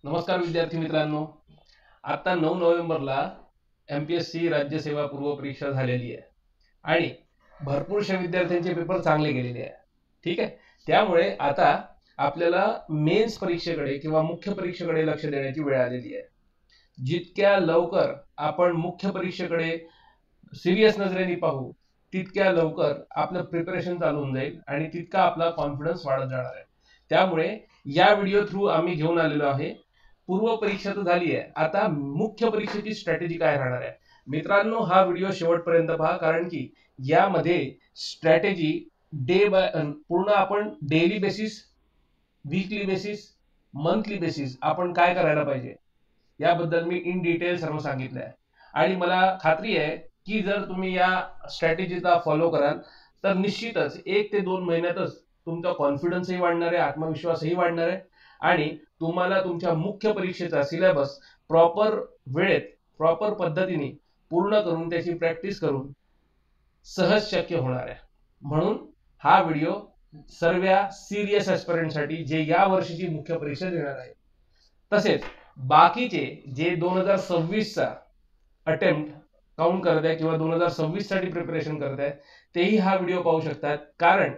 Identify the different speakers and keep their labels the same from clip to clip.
Speaker 1: नमस्कार विद्यार्थी मित्रांनो. आता 9 नोव्हेंबरला MPSC राज्यसेवा पूर्व परीक्षा झालेली आहे आणि भरपूरशा विद्यार्थ्यांचे पेपर चांगले गेलेले आहे. ठीक आहे. त्यामुळे आता आपल्याला मेन्स परीक्षेकडे किंवा मुख्य परीक्षेकडे लक्ष देण्याची वेळ आलेली आहे. जितक्या लवकर आपण मुख्य परीक्षेकडे सिरियस नजरेने पाहू तितक्या लवकर आपलं प्रिपरेशन चालू होऊन जाईल आणि तितका आपला कॉन्फिडन्स वाढत जाणार आहे. त्यामुळे या व्हिडिओ थ्रू आम्ही घेऊन आलेलो आहे. पूर्व परीक्षा तर झाली आहे, आता मुख्य परीक्षेची स्ट्रॅटेजी काय राहणार आहे. मित्रांनो, हा व्हिडिओ शेवटपर्यंत पहा, कारण की यामध्ये स्ट्रॅटेजी डे बाय पूर्ण आपण daily basis, weekly basis, monthly basis आपण काय करायला पाहिजे याबद्दल मी इन डिटेल सर्व सांगितलं आहे. आणि मला खात्री आहे की जर तुम्ही या स्ट्रॅटेजीचा फॉलो कराल तर निश्चितच 1 ते 2 महिन्यातच तुमचा कॉन्फिडन्सही वाढणार आहे, आत्मविश्वासही वाढणार आहे आणि तुम्हाला तुमच्या मुख्य परीक्षेचा सिलेबस प्रॉपर वेळेत प्रॉपर पद्धतीने पूर्ण करून त्याची प्रॅक्टिस करून सहज शक्य होणार आहे. म्हणून हा व्हिडिओ सर्व सिरियस ॲस्पिरंटसाठी जे या वर्षीची मुख्य परीक्षा देणार आहे, तसेच बाकीचे जे 2026चा अटेम्प्ट काउंट करत आहे किंवा 2026 साठी प्रिपरेशन करत आहे तेही हा व्हिडिओ पाहू शकतात. कारण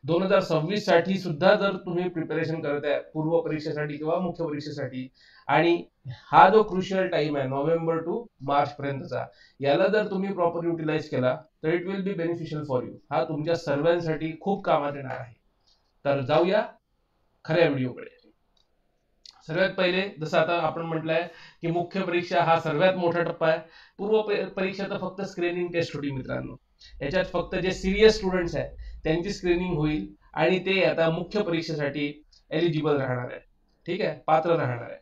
Speaker 1: 2026 साठी सुद्धा जर तुम्ही प्रिपरेशन करत आहे पूर्व परीक्षेसाठी किंवा मुख्य परीक्षेसाठी, आणि हा जो क्रुशियल टाइम आहे नोव्हेंबर टू मार्च पर्यंतचा, याला जर तुम्ही प्रॉपर युटिलाइज केला तर it will be beneficial for you. हा तुमच्या सर्वांसाठी खूप कामात येणार आहे. तर जाऊया खऱ्या व्हिडिओकडे. सर्वात पहिले जसं आता आपण म्हटलंय की मुख्य परीक्षा हा सर्वात मोठा टप्पा आहे. पूर्व परीक्षा तर फक्त स्क्रीनिंग टेस्ट होती मित्रांनो. याच्यात फक्त जे सिरियस स्टुडंट्स आहेत त्यांची स्क्रीनिंग होईल आणि ते आता मुख्य परीक्षेसाठी एलिजिबल राहणार आहे. ठीक आहे, पात्र राहणार आहे.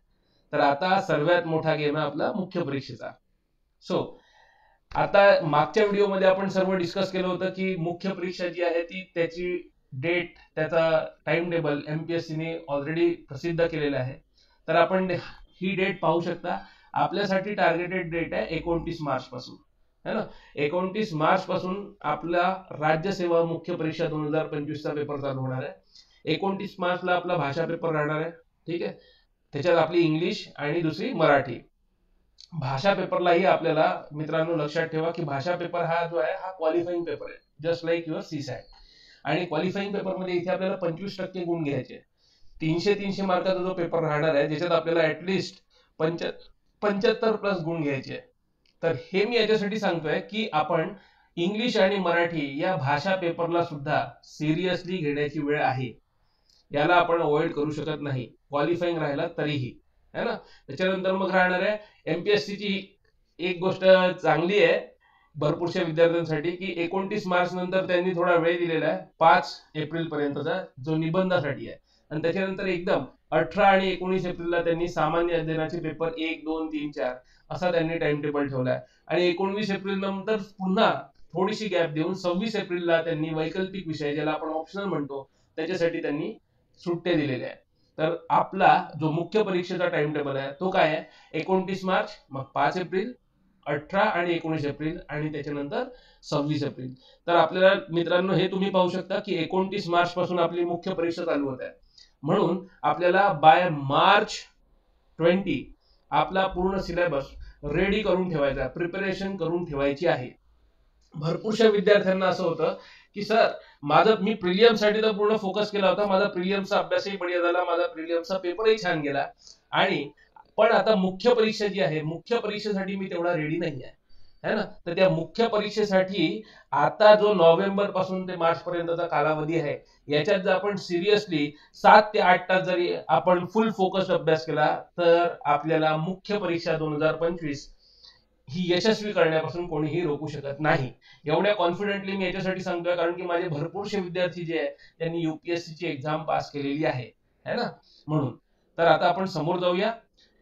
Speaker 1: तर आता सर्वात मोठा गेम आहे आपला मुख्य परीक्षेचा. सो आता मागच्या व्हिडिओमध्ये आपण सर्व डिस्कस केलं होतं की मुख्य परीक्षा जी आहे ती त्याची डेट, त्याचा टाइम टेबल MPSCने ऑलरेडी प्रसिद्ध केलेला आहे. तर आपण ही डेट पाहू शकता. आपल्यासाठी टार्गेटेड डेट आहे 29 मार्च पासून, है ना. 29 मार्च पासून आपला राज्यसेवा मुख्य परीक्षा 2025चा पेपर चालू होणार आहे. 29 मार्चला आपला भाषा पेपर राहणार आहे. ठीक आहे. त्याच्यात आपली इंग्लिश आणि दुसरी मराठी. भाषा पेपरलाही आपल्याला मित्रांनो लक्षात ठेवा की भाषा पेपर हा जो आहे हा क्वालिफाईंग पेपर आहे, जस्ट लाईक युअर CSAT. आणि क्वालिफाईंग पेपरमध्ये इथे आपल्याला 25% गुण घ्यायचे. 300 मार्काचा जो पेपर राहणार आहे ज्याच्यात आपल्याला ऍटलिस्ट 75+ गुण घ्यायचे. तर हे मी याच्यासाठी सांगतोय की आपण इंग्लिश आणि मराठी या भाषा पेपरला सुद्धा सिरियसली घेण्याची वेळ आहे. याला आपण अवॉइड करू शकत नाही, क्वालिफाईंग राहिला तरीही, है ना. त्याच्यानंतर मग राहणार आहे MPSCची एक गोष्ट चांगली आहे भरपूरशा विद्यार्थ्यांसाठी की 29 मार्च नंतर त्यांनी थोडा वेळ दिलेला आहे 5 एप्रिल पर्यंतचा, जो निबंधासाठी आहे. आणि त्याच्यानंतर एकदम 18 आणि 19 एप्रिलला त्यांनी सामान्य अध्ययनाचे पेपर 1, 2, 3, 4 असा त्यांनी टाइम टेबल ठेवलाय. आणि 19 एप्रिल नंतर पुन्हा थोडीशी गॅप देऊन 26 एप्रिलला त्यांनी वैकल्पिक विषय ज्याला आपण ऑप्शनल म्हणतो त्याच्यासाठी त्यांनी सुट्ट्या दिलेल्या आहेत. तर आपला जो मुख्य परीक्षेचा टाइम टेबल आहे तो काय आहे, 29 मार्च, मग 5 एप्रिल, 18 आणि 19 एप्रिल आणि त्याच्यानंतर 26 एप्रिल. तर आपल्याला मित्रांनो हे तुम्ही पाहू शकता की 29 मार्च पासून आपली मुख्य परीक्षा चालू होत आहे. म्हणून आपल्याला बाय मार्च 20 आपला पूर्ण सिलेबस रेडी करून ठेवायचा, प्रिपरेशन करून ठेवायची आहे. भरपूरशा विद्यार्थ्यांना असं होतं की सर मी प्रिलियमसाठी तर पूर्ण फोकस केला होता, माझा प्रिलियमचा अभ्यासही बढिया झाला, माझा प्रिलियमचा पेपरही छान गेला, आणि पण आता मुख्य परीक्षा जी आहे मुख्य परीक्षेसाठी मी तेवढा रेडी नाही आहे, है ना. तर त्या मुख्य परीक्षेसाठी आता जो नोव्हेंबर पासून ते मार्च पर्यंतचा कालावधी आहे याच्यात जर आपण सिरियसली 7 ते 8 तास जरी आपण फुल फोकस अभ्यास केला तर आपल्याला मुख्य परीक्षा 2025 ही यशस्वी करण्यापासून कोणीही रोखू शकत नाही. एवढ्या कॉन्फिडेंटली मी याच्यासाठी सांगतोय कारण की माझे भरपूरसे विद्यार्थी जे आहे त्यांनी UPSC ची एक्झाम पास केलेली आहे, है ना. म्हणून तर आता आपण समोर जाऊया.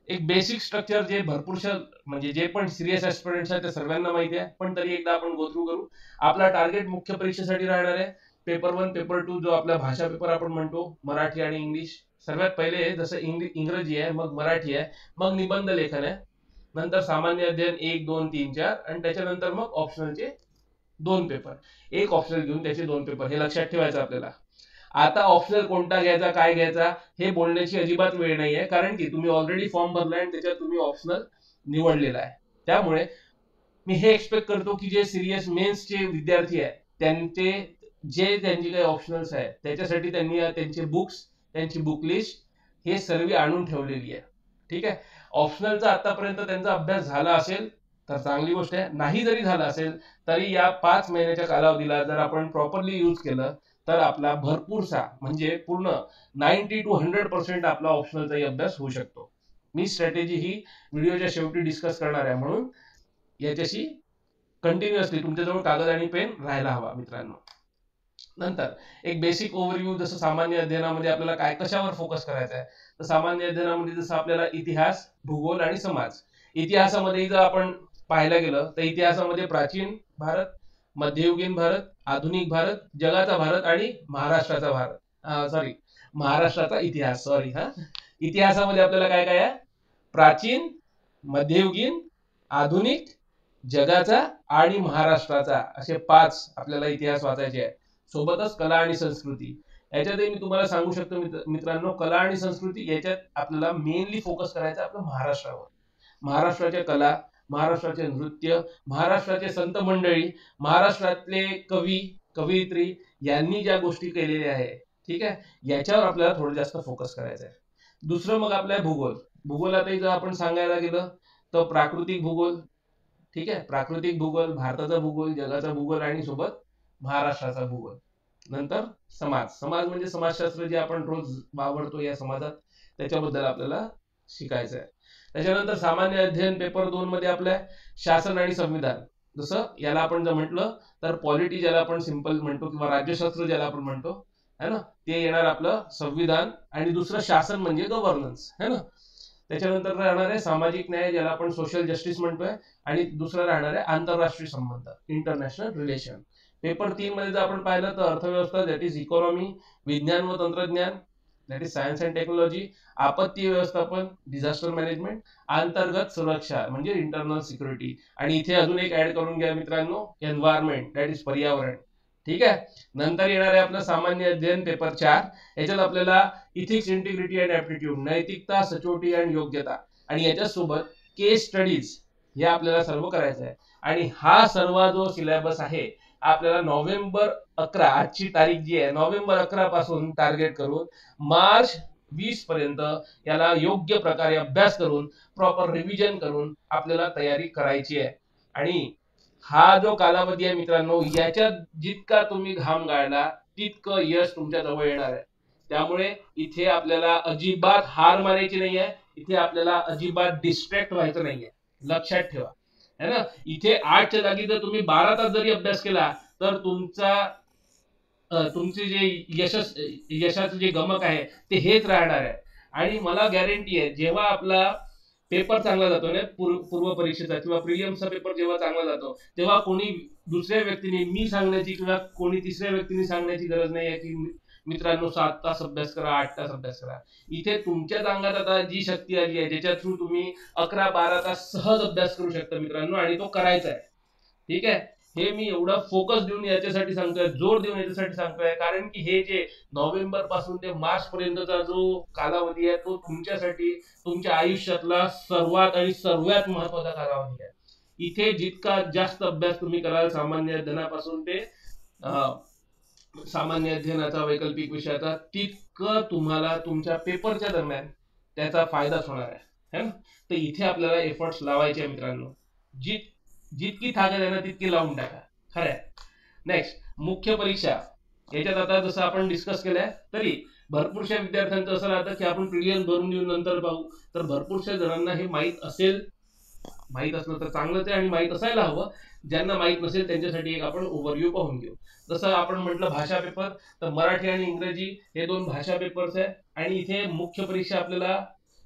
Speaker 1: एक बेसिक स्ट्रक्चर जे भरपूरशा म्हणजे जे पण सिरियस ॲस्पिरंट्स आहेत ते सर्वांना माहिती आहे, पण तरी एकदा आपण गो थ्रू करू. आपला टार्गेट मुख्य परीक्षेसाठी राहणार आहे पेपर 1, पेपर 2 जो आपला भाषा पेपर आपण म्हणतो, मराठी आणि इंग्लिश. सर्वात पहिले जसं इंग्रजी आहे, मग मराठी आहे, मग निबंध लेखन आहे, नंतर सामान्य अध्ययन 1, 2, 3, 4 आणि त्याच्यानंतर मग ऑप्शनलचे 2 पेपर. एक ऑप्शनल घेऊन त्याचे 2 पेपर, हे लक्षात ठेवायचं आपल्याला. आता ऑप्शनल कोणता घ्यायचा, काय घ्यायचा हे बोलण्याची अजिबात वेळ नाहीये, कारण की तुम्ही ऑलरेडी फॉर्म भरलाय आणि त्याच्यात तुम्ही ऑप्शनल निवडलेला आहे. त्यामुळे मी हे एक्सपेक्ट करतो की जे सिरियस मेन्सचे विद्यार्थी आहेत त्यांची काही ऑप्शनल्स आहेत त्याच्यासाठी त्यांनी त्यांचे बुक्स, त्यांची बुक लिस्ट हे सर्व आणून ठेवलेली आहे. ठीक आहे. ऑप्शनलचा आतापर्यंत त्यांचा अभ्यास झाला असेल तर चांगली गोष्ट आहे, नाही जरी झाला असेल तरी या 5 महिन्याच्या कालावधीला जर आपण प्रॉपरली यूज केलं तर आपला भरपूरसा म्हणजे पूर्ण 90 to 100% आपला ऑप्शनलचाही अभ्यास होऊ शकतो. मी स्ट्रॅटेजी ही व्हिडिओच्या शेवटी डिस्कस करणार आहे, म्हणून याच्याशी कंटिन्युअसली तुमच्याजवळ कागद आणि पेन राहायला हवा मित्रांनो. नंतर एक बेसिक ओव्हरव्ह्यू, जसं सामान्य अध्ययनामध्ये आपल्याला काय कशावर फोकस करायचा आहे, तर सामान्य अध्ययनामध्ये जसं आपल्याला इतिहास, भूगोल आणि समाज. इतिहासामध्ये जर आपण पाहायला गेलं तर इतिहासामध्ये प्राचीन भारत, मध्ययुगीन भारत, आधुनिक भारत, जगाचा भारत आणि महाराष्ट्राचा इतिहास. इतिहासामध्ये आपल्याला काय काय आहे, प्राचीन, मध्ययुगीन, आधुनिक, जगाचा आणि महाराष्ट्राचा, असे 5 आपल्याला इतिहास वाचायचे आहे. सोबतच कला आणि संस्कृती. याच्यातही मी तुम्हाला सांगू शकतो मित्रांनो, कला आणि संस्कृती याच्यात आपल्याला मेनली फोकस करायचा आपल्या महाराष्ट्रावर. महाराष्ट्राच्या कला, महाराष्ट्राचे नृत्य, महाराष्ट्राचे संत मंडळी, महाराष्ट्रातले कवी, कवयित्री यांनी ज्या गोष्टी केलेल्या आहेत, ठीक आहे, याच्यावर आपल्याला थोडं जास्त फोकस करायचा आहे. दुसरं मग आपल्या भूगोल. भूगोलातही जर आपण सांगायला गेलं तर प्राकृतिक भूगोल, ठीक आहे, प्राकृतिक भूगोल, भारताचा भूगोल, जगाचा भूगोल आणि सोबत महाराष्ट्राचा भूगोल. नंतर समाज. समाज म्हणजे समाजशास्त्र जे आपण रोज वावरतो या समाजात, त्याच्याबद्दल आपल्याला शिकायचं आहे. त्याच्यानंतर सामान्य अध्ययन पेपर 2 मध्ये आपल्या शासन आणि संविधान, जसं याला आपण जर म्हटलं तर पॉलिटी ज्याला आपण सिंपल म्हणतो किंवा राज्यशास्त्र ज्याला आपण म्हणतो है ना, ते येणार आपलं संविधान, आणि दुसरं शासन म्हणजे गव्हर्नन्स है ना. त्याच्यानंतर राहणार आहे सामाजिक न्याय ज्याला आपण सोशल जस्टिस म्हणतोय, आणि दुसरं राहणार आहे आंतरराष्ट्रीय संबंध, इंटरनॅशनल रिलेशन. पेपर 3 मध्ये जर आपण पाहिलं तर अर्थव्यवस्था, दॅट इज इकॉनॉमी, विज्ञान व तंत्रज्ञान, that is science and technology, आपत्ती व्यवस्थापन, डिझास्टर मॅनेजमेंट, अंतर्गत सुरक्षा म्हणजे इंटरनल सिक्युरिटी, आणि इथे अजून एक ऍड करून घ्या मित्रांनो, एन्व्हायरमेंट, दॅट इज पर्यावरण. ठीक आहे. नंतर येणार आहे आपलं सामान्य अध्ययन पेपर 4. याच्यात आपल्याला इथिक्स, इंटिग्रिटी अँड ऍप्टिट्यूड, नैतिकता, सचोटी आणि योग्यता, आणि याच्यासोबत केस स्टडीज हे आपल्याला सर्व करायचं आहे. आणि हा सर्व जो सिलेबस आहे आपल्याला नोव्हेंबर 11, आजची तारीख जी आहे नोव्हेंबर 11 पासून टार्गेट करून मार्च 20 पर्यंत याला योग्य प्रकारे अभ्यास करून प्रॉपर रिव्हिजन करून आपल्याला तयारी करायची आहे. आणि हा जो कालावधी आहे मित्रांनो, याच्यात जितका तुम्ही घाम गाळला तितकं यश तुमच्या जवळ येणार आहे. त्यामुळे इथे आपल्याला अजिबात हार मारायची नाहीये, इथे आपल्याला अजिबात डिस्ट्रॅक्ट व्हायचं नाहीये, लक्षात ठेवा है ना. इथे 8च्या जागी जर तुम्ही 12 तास जरी अभ्यास केला तर तुमचे जे यशाचं जे गमक आहे ते हेच राहणार आहे. आणि मला गॅरंटी आहे, जेव्हा आपला पेपर चांगला जातो ना, पूर्व परीक्षेचा किंवा प्रिलियमचा पेपर जेव्हा चांगला जातो, तेव्हा कोणी दुसऱ्या व्यक्तीने मी सांगण्याची किंवा कोणी तिसऱ्या व्यक्तीने सांगण्याची गरज नाही आहे की मित्रांनो 7 तास अभ्यास करा, 8 तास अभ्यास करा. इथे तुमच्याच अंगात आता जी शक्ती आली आहे ज्याच्या थ्रू तुम्ही 11-12 तास सहज अभ्यास करू शकता मित्रांनो, आणि तो करायचा आहे. ठीक आहे. हे मी एवढा फोकस देऊन याच्यासाठी सांगतोय, जोर देऊन याच्यासाठी सांगतोय, कारण की हे जे नोव्हेंबर पासून ते मार्च पर्यंतचा जो कालावधी आहे तो तुमच्यासाठी तुमच्या आयुष्यातला सर्वात महत्वाचा कालावधी आहे. इथे जितका जास्त अभ्यास तुम्ही कराल सामान्य अध्ययनापासून ते सामान्य अध्ययनाचा वैकल्पिक विषयाचा, तितकं तुम्हाला तुमच्या पेपरच्या दरम्यान त्याचा फायदाच होणार आहे ना. तर इथे आपल्याला एफर्ट्स लावायचे आहे मित्रांनो, जितकी ताकद आहे ना तितकी लावून टाका. खरं आहे. नेक्स्ट मुख्य परीक्षा. याच्यात आता जसं आपण डिस्कस केलंय तरी भरपूरशा विद्यार्थ्यांचं असं राहतं की आपण प्रिलियम भरून देऊन नंतर पाहू, तर भरपूरशा जणांना हे माहीत असलं तर चांगलंच आहे आणि माहीत असायला हवं. ज्यांना माहीत नसेल त्यांच्यासाठी एक आपण ओव्हरव्ह्यू पाहून घेऊ. जसं आपण म्हटलं भाषा पेपर, तर मराठी आणि इंग्रजी हे 2 भाषा पेपर्स आहे, आणि इथे मुख्य परीक्षा आपल्याला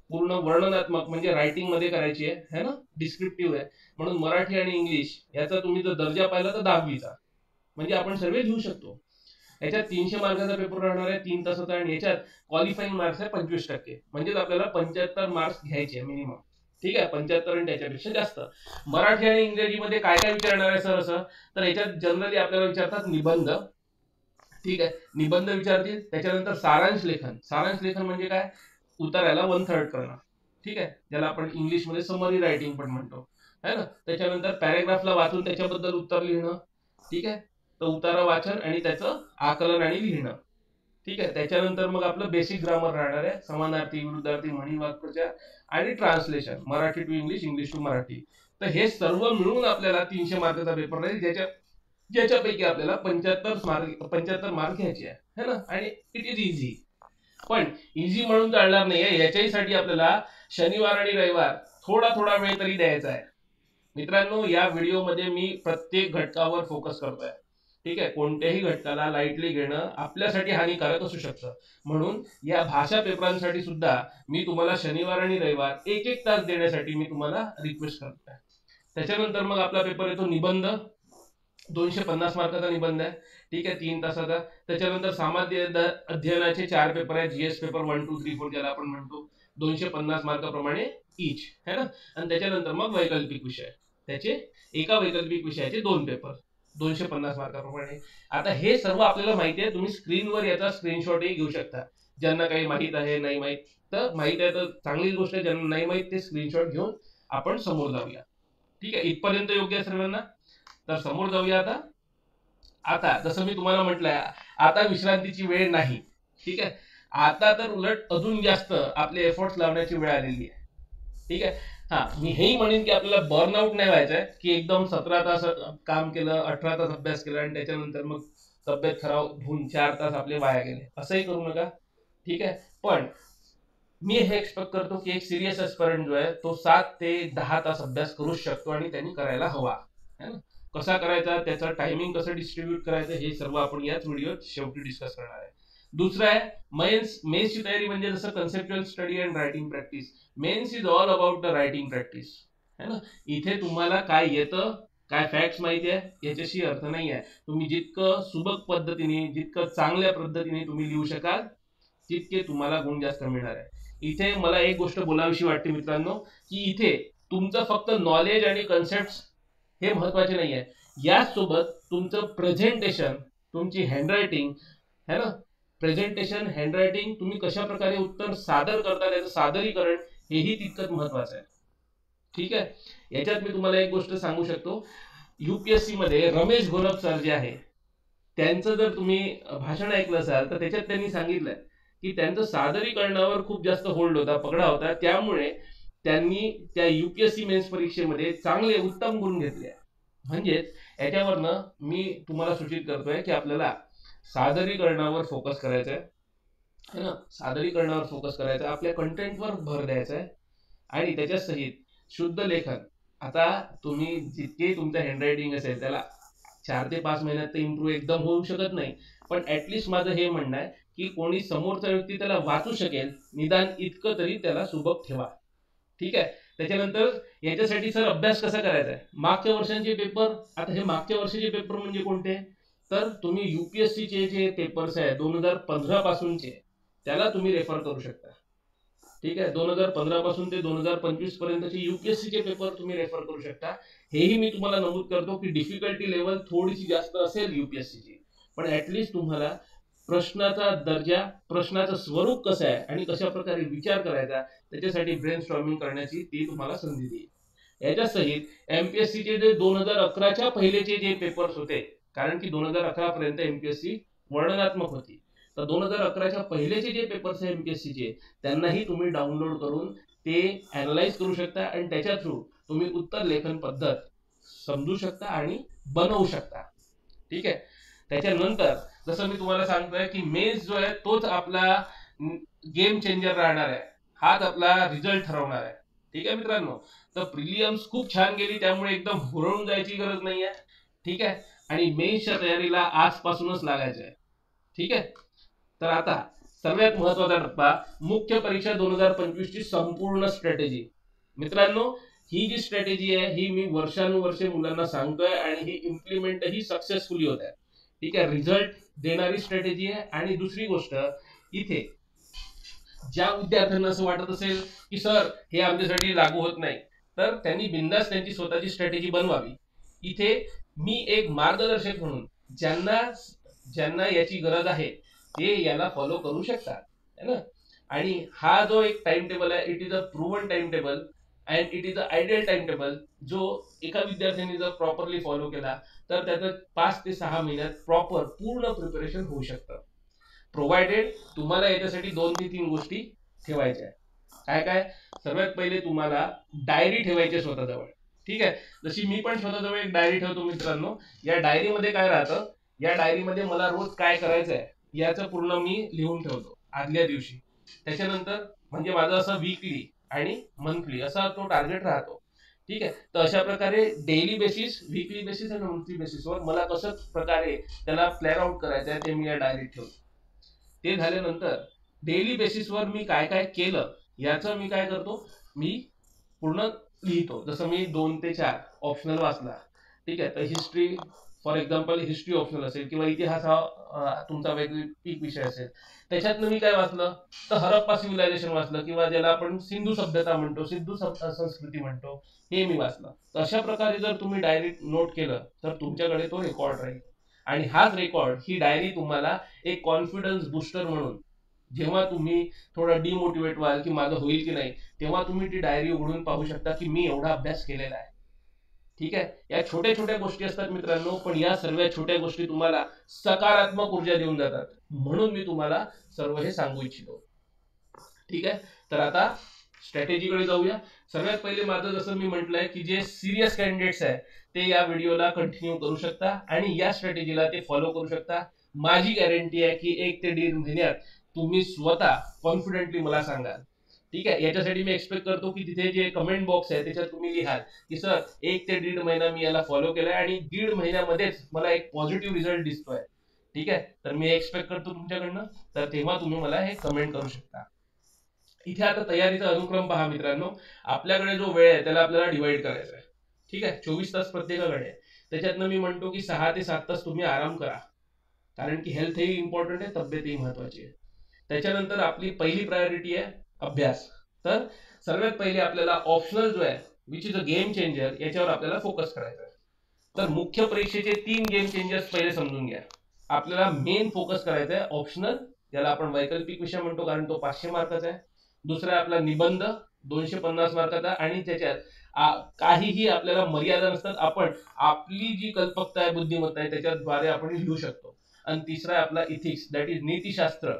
Speaker 1: पूर्ण वर्णनात्मक म्हणजे रायटिंग मध्ये करायची आहे ना, डिस्क्रिप्टिव्ह आहे. म्हणून मराठी आणि इंग्लिश याचा तुम्ही जर दर्जा पाहिला तर 10वीचा, म्हणजे आपण सर्व लिहू शकतो. याच्यात 300 मार्काचा पेपर राहणार आहे, 3 तासाचा, आणि याच्यात क्वालिफाईंग मार्क्स आहे 25%, म्हणजे आपल्याला 75 मार्क्स घ्यायचे मिनिमम. ठीक आहे, 75 आणि त्याच्यापेक्षा जास्त. मराठी आणि इंग्रजीमध्ये काय काय विचारणार आहे सर असं, तर याच्यात जनरली आपल्याला विचारतात निबंध, ठीक आहे, निबंध विचारतील. त्याच्यानंतर सारांश लेखन. सारांश लेखन म्हणजे काय, उतार्याला 1/3 करणं. ठीक आहे, ज्याला आपण इंग्लिशमध्ये समरी रायटिंग पण म्हणतो, है ना. त्याच्यानंतर पॅरेग्राफला वाचून त्याच्याबद्दल उत्तर लिहिणं. ठीक आहे, तर उतारा वाचन आणि त्याचं आकलन आणि लिहिणं. ठीक आहे, त्याच्यानंतर मग आपलं बेसिक ग्रामर राहणार आहे, समानार्थी, विरुद्धार्थी, म्हणी, वाक्प्रचार आणि translation, Marathi to English, English to Marathi. तर हे सर्व मिळून आपल्याला 300 मार्काचा पेपर राहील, ज्याच्यापैकी आपल्याला 75 मार्क घ्यायचे आहे, है ना. आणि इट इज इझी. पण इझी म्हणून चालणार नाहीये, याच्यासाठी आपल्याला शनिवार आणि रविवार थोडा थोडा वेळ तरी द्यायचा आहे. मित्रांनो, या व्हिडिओमध्ये मी प्रत्येक घटकावर फोकस करतोय. ठीक आहे, कोणत्याही घटकाला लाईटली घेणं आपल्यासाठी हानिकारक असू शकतं. म्हणून या भाषा पेपरांसाठी सुद्धा मी तुम्हाला शनिवार आणि रविवार 1-1 तास देण्यासाठी मी तुम्हाला रिक्वेस्ट करतोय. त्याच्यानंतर मग आपला पेपर येतो निबंध. 250 मार्काचा निबंध आहे. ठीक आहे, 3 तासाचा. त्याच्यानंतर सामान्य अध्ययनाचे 4 पेपर आहेत, जीएस पेपर 1, 2, 3, 4 ज्याला आपण म्हणतो, 250 मार्काप्रमाणे इच, है ना. आणि त्याच्यानंतर मग वैकल्पिक विषय, त्याचे एका वैकल्पिक विषयाचे 2 पेपर 250 मार्काप्रमाणे. आता हे सर्व आपल्याला माहिती आहे, तुम्ही स्क्रीनवर याचा स्क्रीनशॉटही घेऊ शकता. ज्यांना काही माहित आहे, नाही माहित तर माहित आहे तर चांगलीच गोष्ट आहे, ज्यांना नाही माहित ते स्क्रीनशॉट घेऊन आपण समोर जाऊया. ठीक आहे, इथपर्यंत योग्य आहे सर्वांना. तर समोर जाऊया. आता जसं मी तुम्हाला म्हटलंय, आता विश्रांतीची वेळ नाही. ठीक आहे, आता तर उलट अजून जास्त आपले एफर्ट्स लावण्याची वेळ आलेली आहे. ठीक आहे, हा, मी हेही म्हणेन की आपल्याला बर्नआउट नाही व्हायचंय, की एकदम 17 तास काम केलं, 18 तास अभ्यास केला आणि त्याच्यानंतर मग तब्येत खराब होऊन 4 तास आपले वाया गेले, असंही करू नका. ठीक आहे, पण मी हे एक्सपेक्ट करतो की एक सिरियस एस्पिरंट जो आहे तो 7 ते 10 तास अभ्यास करूच शकतो आणि त्यांनी करायला हवा, है ना. कसा करायचा, त्याचं टायमिंग कसं डिस्ट्रीब्यूट करायचं, हे सर्व आपण याच व्हिडिओत शेवटी डिस्कस करणार आहे. दुसरं आहे मेन्सची तयारी, म्हणजे जसं conceptual study and writing practice. Mains is all about the writing practice, है ना. इथे तुम्हाला काय येतं, काय फॅक्ट्स माहिती आहे याच्याशी अर्थ नाही आहे. तुम्ही जितकं सुबक पद्धतीने, जितकं चांगल्या पद्धतीने तुम्ही लिहू शकाल, तितके तुम्हाला गुण जास्त मिळणार आहे. इथे मला एक गोष्ट बोलावीशी वाटते मित्रांनो, की इथे तुमचं फक्त नॉलेज आणि कन्सेप्ट हे महत्वाचे नाही आहे, याचसोबत तुमचं प्रेझेंटेशन, तुमची हँडरायटिंग, है ना. प्रेझेंटेशन, हँडरायटिंग, तुम्ही कशा प्रकारे उत्तर सादर करता, त्याचं सादरीकरण हेही तितकंच महत्वाचं आहे. ठीक आहे, याच्यात मी तुम्हाला एक गोष्ट सांगू शकतो. युपीएससी मध्ये रमेश घोलप सर जे आहे, त्यांचं जर तुम्ही भाषण ऐकलं असाल तर त्याच्यात त्यांनी सांगितलंय की त्यांचं सादरीकरणावर खूप जास्त होल्ड होता, पगडा होता, त्यामुळे त्यांनी त्या युपीएससी मेन्स परीक्षेमध्ये चांगले उत्तम गुण घेतले. म्हणजेच याच्यावरनं मी तुम्हाला सूचित करतोय की आपल्याला सादरीकरणावर फोकस करायचा आहे ना, सादरीकरणावर फोकस करायचा, आपल्या कंटेंटवर भर द्यायचा आहे आणि त्याच्या सहित शुद्ध लेखन. आता तुम्ही जितके तुमचं हँडरायटिंग असेल त्याला 4 ते 5 महिन्यात तर इम्प्रूव्ह एकदम होऊ शकत नाही, पण ऍटलिस्ट माझं हे म्हणणं आहे की कोणी समोरचा व्यक्ती त्याला वाचू शकेल, निदान इतकं तरी त्याला सुबक ठेवा. ठीक आहे, त्याच्यानंतर याच्यासाठी सर अभ्यास कसा करायचा आहे, मागच्या वर्षांचे पेपर. आता हे मागच्या वर्षाचे पेपर म्हणजे कोणते, तर तुम्ही युपीएससीचे जे पेपर्स आहे 2015 पासूनचे, त्याला तुम्ही रेफर करू शकता. ठीक आहे, 2015 पासून ते 2025 पर्यंतचे युपीएससीचे पेपर तुम्ही रेफर करू शकता. हेही मी तुम्हाला नमूद करतो की डिफिकल्टी लेवल थोडीशी जास्त असेल युपीएससीची, पण ऍटलिस्ट तुम्हाला प्रश्नाचा दर्जा, प्रश्नाचं स्वरूप कसं आहे आणि कशा प्रकारे विचार करायचा, त्याच्यासाठी ब्रेनस्टॉर्मिंग करण्याची ती तुम्हाला संधी देईल. याच्या सहित एमपीएससीचे जे 2011च्या पहिलेचे जे पेपर्स होते, कारण की 2011 पर्यंत एमपीएससी वर्णनात्मक होती, तर 2011च्या पहिलेचे जे पेपर्स आहे एमपीएससीचे, त्यांनाही तुम्ही डाउनलोड करून ते अॅनलाइज करू शकता आणि त्याच्या थ्रू तुम्ही उत्तर लेखन पद्धत समजू शकता आणि बनवू शकता. ठीक आहे, त्याच्यानंतर जसं मी तुम्हाला सांगतोय की मेन्स जो आहे तोच आपला गेम चेंजर राहणार आहे, हाच आपला रिझल्ट ठरवणार आहे. ठीक आहे मित्रांनो, तर प्रिलियम्स खूप छान गेली, त्यामुळे एकदम हुरळून जायची गरज नाही आहे. ठीक आहे, आणि मेन्सच्या तयारीला आजपासूनच लागायचं आहे. ठीक आहे, तर आता सर्वात महत्वाचा टप्पा, मुख्य परीक्षा 2025 ची संपूर्ण स्ट्रॅटेजी. मित्रांनो, ही जी स्ट्रॅटेजी आहे ही मी वर्षानुवर्षे मुलांना सांगतोय आणि ही इम्प्लिमेंटही सक्सेसफुली होत आहे. ठीक आहे, रिझल्ट देणारी स्ट्रॅटेजी आहे. आणि दुसरी गोष्ट, इथे ज्या विद्यार्थ्यांना असं वाटत असेल की सर हे आमच्यासाठी लागू होत नाही, तर त्यांनी बिंदास त्यांची स्वतःची स्ट्रॅटेजी बनवावी. इथे मी एक मार्गदर्शक म्हणून ज्यांना ज्यांना याची गरज आहे ते याला फॉलो करू शकतात, है ना. आणि हा जो एक टाइम टेबल आहे, it is a proven time table and it is a ideal time table, जो एका विद्यार्थ्यांनी जर प्रॉपरली फॉलो केला तर त्याचं 5 ते 6 महिन्यात प्रॉपर पूर्ण प्रिपरेशन होऊ शकतं, प्रोव्हायडेड तुम्हाला याच्यासाठी 2 ते 3 गोष्टी ठेवायच्या आहे. काय काय? सर्वात पहिले तुम्हाला डायरी ठेवायची स्वतःजवळ. ठीक आहे, जशी मी पण स्वतःजवळ एक डायरी ठेवतो मित्रांनो. या डायरीमध्ये काय राहतं, या डायरीमध्ये मला रोज काय करायचं आहे याचं पूर्ण मी लिहून ठेवतो आदल्या दिवशी. त्याच्यानंतर म्हणजे माझं असं वीकली आणि मंथली असा तो टार्गेट राहतो. ठीक आहे, तर अशा प्रकारे डेली बेसिस, वीकली बेसिस आणि मंथली बेसिसवर मला कसं प्रकारे त्याला प्लॅन आउट करायचं आहे ते मी या डायरीत ठेवतो. ते झाल्यानंतर डेली बेसिसवर मी काय काय केलं याचं मी काय करतो, मी पूर्ण लिहितो. जसं मी 2 ते 4 ऑप्शनल वाचला. ठीक आहे, तर history for example, history optional असेल किंवा इतिहास हा तुमचा वैकल्पिक विषय असेल, त्याच्यातनं मी काय वाचलं तर हरप्पा सिव्हिलायझेशन वाचलं, किंवा ज्याला आपण सिंधू सभ्यता म्हणतो, सिंधू संस्कृती म्हणतो, हे मी वाचलं. तर अशा प्रकारे जर तुम्ही डायरी नोट केलं तर तुमच्याकडे तो रेकॉर्ड राहील. आणि हाच रेकॉर्ड, ही डायरी तुम्हाला एक कॉन्फिडन्स बुस्टर म्हणून, जेव्हा तुम्ही थोडं डिमोटिवेट व्हाल की माझं होईल की नाही, तेव्हा तुम्ही ती डायरी उघडून पाहू शकता की मी एवढा अभ्यास केलेला आहे. ठीक आहे, या छोट्या छोट्या गोष्टी असतात मित्रांनो, पण या सर्व छोट्या गोष्टी तुम्हाला सकारात्मक ऊर्जा देऊन जातात, म्हणून मी तुम्हाला सर्व हे सांगू इच्छितो. ठीक आहे, तर आता स्ट्रॅटेजीकडे जाऊया. सर्वात पहिले माझं जसं मी म्हटलंय की जे सिरियस कॅन्डिडेट्स आहे ते या व्हिडिओला कंटिन्यू करू शकता आणि या स्ट्रॅटेजीला ते फॉलो करू शकता. माझी गॅरंटी आहे की 1 ते 1.5 महिन्यात तुम्ही स्वतः कॉन्फिडेंटली मला सांगाल. ठीक आहे, याच्यासाठी मी एक्सपेक्ट करतो की तिथे जे कमेंट बॉक्स आहे त्याच्यात तुम्ही लिहाल की सर 1 ते 1.5 महिना मी याला फॉलो केलाय आणि 1.5 महिन्यामध्येच मला एक पॉझिटिव्ह रिझल्ट दिसतोय. ठीक आहे, तर मी एक्सपेक्ट करतो तुमच्याकडनं, तर तेव्हा तुम्ही मला हे कमेंट करू शकता. इथे आता तयारीचा अनुक्रम पहा मित्रांनो. आपल्याकडे जो वेळ आहे त्याला आपल्याला डिवाइड करायचा आहे. ठीक आहे, 24 तास प्रत्येकाकडे आहे. त्याच्यातनं मी म्हणतो की 6 ते 7 तास तुम्ही आराम करा, कारण की हेल्थ ही इम्पॉर्टंट आहे, तब्येतही महत्वाची आहे. त्याच्यानंतर आपली पहिली प्रायोरिटी आहे अभ्यास. तर सर्वात पहिले आपल्याला ऑप्शनल जो आहे, which is a game changer, याच्यावर आपल्याला फोकस करायचा आहे. तर मुख्य परीक्षेचे 3 गेम चेंजर्स पहिले समजून घ्या. आपल्याला मेन फोकस करायचा आहे ऑप्शनल, ज्याला आपण वैकल्पिक विषय म्हणतो कारण तो 500 मार्काचा आहे. दुसरा आहे आपला निबंध, 250 मार्काचा, आणि त्याच्यात काहीही आपल्याला मर्यादा नसतात, आपण आपली जी कल्पकता आहे, बुद्धिमत्ता आहे, त्याच्याद्वारे आपण लिहू शकतो. आणि तिसरा आहे आपला इथिक्स, दॅट इज नीतिशास्त्र.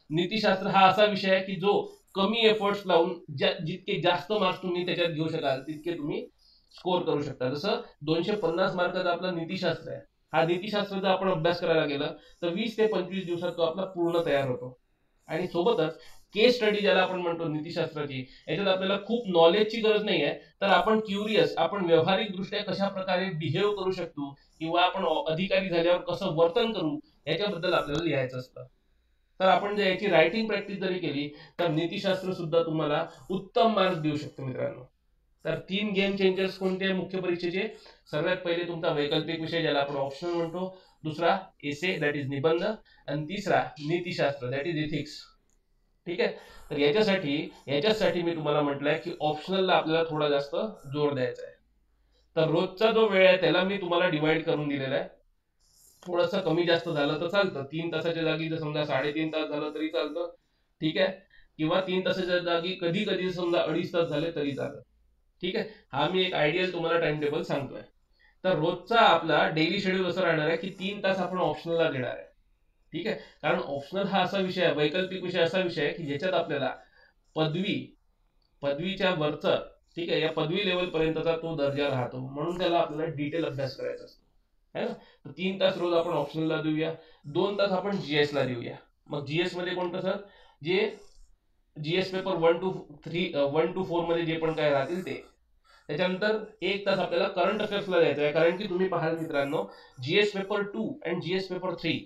Speaker 1: नीतिशास्त्र हा असा विषय आहे की जो कमी एफर्ट्स लावून जितके जास्त मार्क्स तुम्ही त्याच्यात घेऊ शकाल तितके तुम्ही स्कोर करू शकता. जसं 250 मार्काचा आपला नीतिशास्त्र आहे, हा नीतिशास्त्राचा आपण अभ्यास करायला गेला तर 20 ते 25 दिवसात तो आपला पूर्ण तयार होतो. आणि सोबतच केस स्टडी ज्याला आपण म्हणतो नीतिशास्त्राची, याच्यात आपल्याला खूप नॉलेजची गरज नाही आहे, तर आपण क्युरियस, आपण व्यावहारिक दृष्ट्या कशा प्रकारे बिहेव करू शकतो किंवा आपण अधिकारी झाल्यावर कसं वर्तन करू याच्याबद्दल आपल्याला लिहायचं असतं. तर आपण जर याची रायटिंग प्रॅक्टिस जरी केली तर नीतिशास्त्र सुद्धा तुम्हाला उत्तम मार्क्स देऊ शकतो मित्रांनो. तर 3 गेम चेंजर्स कोणते मुख्य परीक्षेचे? सर्वात पहिले तुमचा वैकल्पिक विषय ज्याला आपण ऑप्शनल म्हणतो, दुसरा एसे दॅट इज निबंध, आणि तिसरा नीतिशास्त्र दॅट इज इथिक्स. ठीक आहे, तर याच्यासाठी मी तुम्हाला म्हटलंय की ऑप्शनलला आपल्याला थोडा जास्त जोर द्यायचा आहे. तर रोजचा जो वेळ आहे त्याला मी तुम्हाला डिवाइड करून दिलेला आहे. थोडंसं कमी जास्त झालं तर चालतं, 3 तासाच्या जागी जर समजा 3.5 तास झालं तरी चालतं. ठीक आहे, किंवा 3 तासाच्या जागी कधी कधी समजा 2.5 तास झाले तरी चालतं. ठीक आहे, हा मी एक आयडियल तुम्हाला टाइम टेबल सांगतोय. तर रोजचा आपला डेली शेड्यूल असं राहणार आहे की 3 तास आपण ऑप्शनलला देणार आहे. ठीक आहे, कारण ऑप्शनल हा असा विषय आहे, वैकल्पिक विषय असा विषय आहे की ज्याच्यात आपल्याला पदवीच्या वरचा, ठीक आहे, या पदवी लेवल पर्यंतचा तो दर्जा राहतो, म्हणून त्याला आपल्याला डिटेल अभ्यास करायचा असतो, है ना. तर 3 तास रोज आपण ऑप्शनलला देऊया, 2 तास आपण जीएस ला देऊया. मग जीएस मध्ये कोणतं सर? जे जीएस पेपर 1 to 4 मध्ये जे पण काय राहतील ते. त्याच्यानंतर 1 तास आपल्याला करंट अफेअर्सला द्यायचा आहे, कारण की तुम्ही पाहाल मित्रांनो, जीएस पेपर 2 आणि जीएस पेपर 3,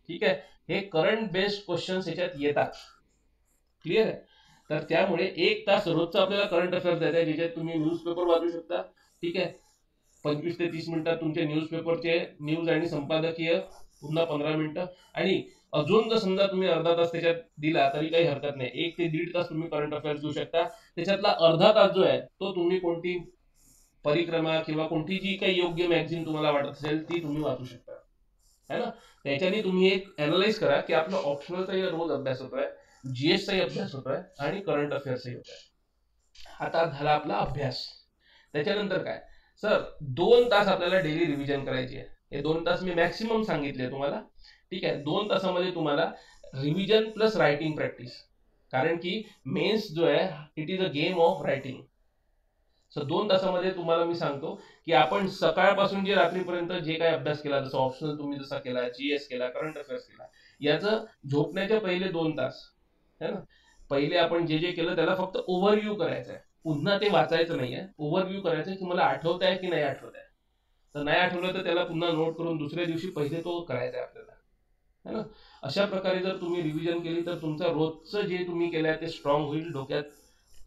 Speaker 1: ठीक आहे, हे करंट बेस्ड क्वेश्चन्स याच्यात येतात. क्लिअर आहे, तर त्यामुळे 1 तास रोजचा आपल्याला करंट अफेअर्स द्यायचा आहे, ज्याच्यात तुम्ही न्यूजपेपर वाचू शकता. ठीक आहे, 25 ते 30 मिनिटात तुमचे न्यूजपेपरचे न्यूज आणि संपादकीय, पुन्हा 15 मिनिटं, आणि अजून जर समजा तुम्ही अर्धा तास त्याच्यात दिला तरी काही हरकत नाही. 1 ते 1.5 तास तुम्ही करंट अफेअर्स देऊ शकता. त्याच्यातला अर्धा तास जो आहे तो तुम्ही कोणती परिक्रमा किंवा कोणती जी काही योग्य मॅगझिन तुम्हाला वाटत असेल ती तुम्ही वाचू शकता, है ना. त्याच्याने तुम्ही एक अनालाइज करा की आपला ऑप्शनलचाही रोज अभ्यास होतोय, जीएसचाही अभ्यास होतोय आणि करंट अफेअर्सही होतोय. आता झाला आपला अभ्यास. त्याच्यानंतर काय सर, 2 तास आपल्याला डेली रिव्हिजन करायची आहे. हे 2 तास मी मॅक्सिमम सांगितले तुम्हाला. ठीक आहे, 2 तासामध्ये तुम्हाला रिव्हिजन प्लस रायटिंग प्रॅक्टिस, कारण की मेन्स जो आहे it is a game of writing. So 2 तासामध्ये तुम्हाला मी सांगतो की आपण सकाळपासून जे रात्रीपर्यंत जे काही अभ्यास केला, जसं ऑप्शनल तुम्ही जसा केला, जीएस केला, करंट अफेअर्स केला, याचं झोपण्याच्या पहिले 2 तास है ना, पहिले आपण जे जे केलं त्याला फक्त ओव्हरव्ह्यू करायचं आहे. पुन्हा ते वाचायचं नाहीये, ओव्हरव्ह्यू करायचं की मला आठवत आहे की नाही आठवत आहे. तर नाही आठवलं तर त्याला पुन्हा नोट करून दुसऱ्या दिवशी पहिले तो करायचा आहे आपल्याला, है ना. अशा प्रकारे जर तुम्ही रिव्हिजन केली तर तुमचं रोजचं जे तुम्ही केलंय ते स्ट्रॉंग होईल, डोक्यात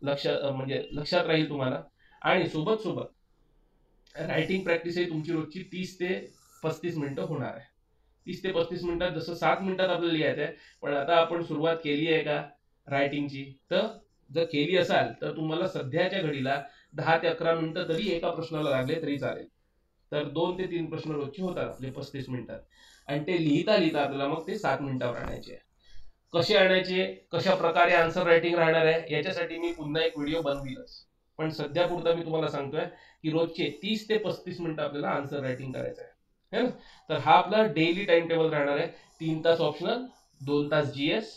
Speaker 1: म्हणजे लक्षात राहील तुम्हाला. आणि सोबत सोबत रायटिंग प्रॅक्टिसही तुमची रोजची 30 ते 35 मिनिटं होणार आहे. 30 ते 35 मिनिटात, जसं 7 मिनिटात आपल्याला लिहायचं आहे, पण आता आपण सुरुवात केली आहे का रायटिंगची, तर जर केली असाल तर तुम्हाला सध्याच्या घडीला 10 ते 11 मिनिटं तरी एका प्रश्नाला लागले तरी चालेल. तर 2 ते 3 प्रश्न रोजचे होतात आपले 35 मिनिटात, आणि ते लिहिता लिहिता आपल्याला मग ते 7 मिनिटावर आणायचे. कसे आणायचे, कशा प्रकारे आन्सर रायटिंग राहणार आहे, याच्यासाठी मी पुन्हा एक व्हिडिओ बनवीलच. पण सध्या पुरता मी तुम्हाला सांगतोय की रोजचे 30 ते 35 मिनिटं आपल्याला आन्सर रायटिंग करायचं आहे ना. तर हा आपला डेली टाइम टेबल राहणार आहे. 3 तास ऑप्शनल, 2 तास जीएस,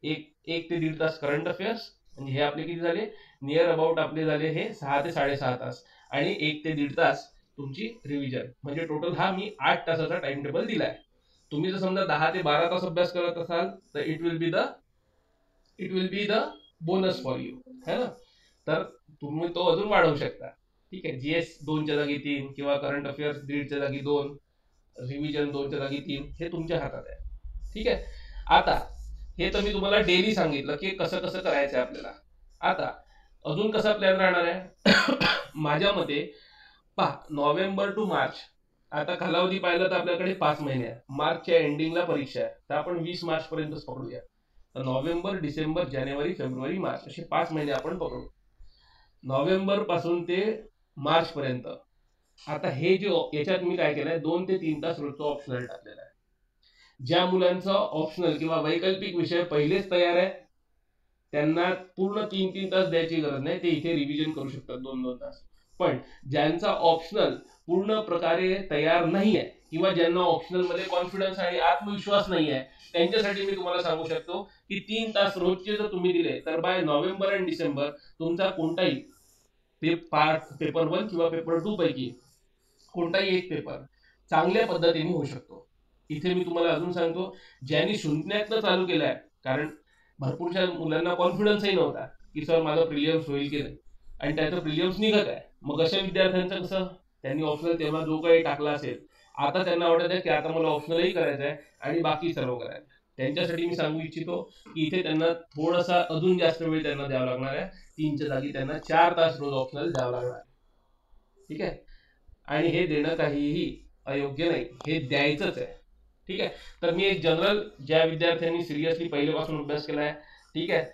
Speaker 1: 1 ते 1.5 तास करंट अफेअर्स, म्हणजे हे आपले किती झाले, नियर अबाउट आपले झाले हे 6 ते 6.5 तास, आणि 1 ते 1.5 तास तुमची रिव्हिजन. म्हणजे टोटल हा मी 8 तासाचा टाइम टेबल दिलाय. तुम्ही जर समजा 10 ते 12 तास अभ्यास करत असाल तर it will be the bonus for you, है ना. तर तुम्ही तो अजून वाढवू शकता. ठीक आहे, जीएस 2च्या जागी 3 किंवा करंट अफेअर्स 1.5च्या जागी 2, रिव्हिजन 2च्या जागी 3, हे तुमच्या हातात आहे. ठीक आहे, आता हे तर मी तुम्हाला डेली सांगितलं की कसं कसं करायचं आहे आपल्याला. आता अजून कसा प्लॅन राहणार आहे माझ्या मते पहा, नोव्हेंबर टू मार्च, आता कालावधी पाहिलं तर आपल्याकडे 5 महिने आहे. मार्चच्या एंडिंगला परीक्षा आहे, तर आपण 20 मार्च पर्यंतच पकडूया. तर नोव्हेंबर, डिसेंबर, जानेवारी, फेब्रुवारी, मार्च असे 5 महिने आपण पकडू. नोव्हेंबर पासून ते मार्च पर्यंत, आता हे जे याच्यात मी काय केलंय, 2 ते 3 तास रोजचं ऑप्शनल टाकलेलं आहे. ज्या मुलांचा ऑप्शनल किंवा वैकल्पिक विषय पहिलेच तयार आहे त्यांना पूर्ण 3-3 तास द्यायची गरज नाही, ते इथे रिव्हिजन करू शकतात 2-2 तास. पण ज्यांचा ऑप्शनल पूर्ण प्रकारे तयार नाही आहे किंवा ज्यांना ऑप्शनल मध्ये कॉन्फिडन्स आणि आत्मविश्वास नाही आहे, त्यांच्यासाठी मी तुम्हाला सांगू शकतो की 3 तास रोजचे जर तुम्ही दिले तर बाय नोव्हेंबर आणि डिसेंबर तुमचा कोणताही पेपर 1 किंवा पेपर 2 पैकी कोणताही एक पेपर चांगल्या पद्धतीने होऊ शकतो. इथे मी तुम्हाला अजून सांगतो, ज्यांनी शून्यातनं चालू केलंय, कारण भरपूरशा मुलांना कॉन्फिडन्सही नव्हता की सर माझं प्रिलियम्स होईल की नाही, आणि त्याचं प्रिलियम्स निघत आहे. मग अशा विद्यार्थ्यांचं कसं, त्यांनी ऑप्शनल तेव्हा जो काही टाकला असेल, आता त्यांना वाटत आहे की आता मला ऑप्शनलही करायचं आहे आणि बाकी सर्व करायचं आहे. त्यांच्यासाठी मी सांगू इच्छितो की इथे त्यांना थोडासा अजून जास्त वेळ त्यांना द्यावा लागणार आहे. 3च्या जागी त्यांना 4 तास रोज ऑप्शनल द्यावं लागणार आहे. ठीक आहे, आणि हे देणं काहीही अयोग्य नाही, हे द्यायचंच आहे. ठीक आहे, तर मी एक जनरल ज्या विद्यार्थ्यांनी सिरियसली पहिल्यापासून अभ्यास केलाय, ठीक आहे,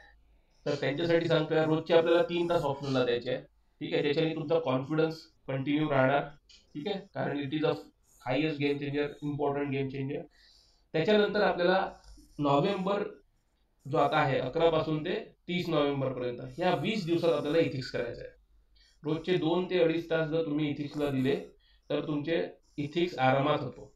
Speaker 1: तर त्यांच्यासाठी सांगतोय रोजचे आपल्याला 3 तास ऑप्शनलला द्यायचे आहे. ठीक आहे, त्याच्याने तुमचा कॉन्फिडन्स कंटिन्यू राहणार. ठीक आहे, कारण it is a highest game changer, important game changer. त्याच्यानंतर आपल्याला नोव्हेंबर जो आता आहे 11 पासून ते 30 नोव्हेंबर पर्यंत या 20 दिवसात आपल्याला इथिक्स करायचं आहे. रोजचे 2 ते 2.5 तास जर तुम्ही इथिक्सला दिले तर तुमचे इथिक्स आरामात होतो.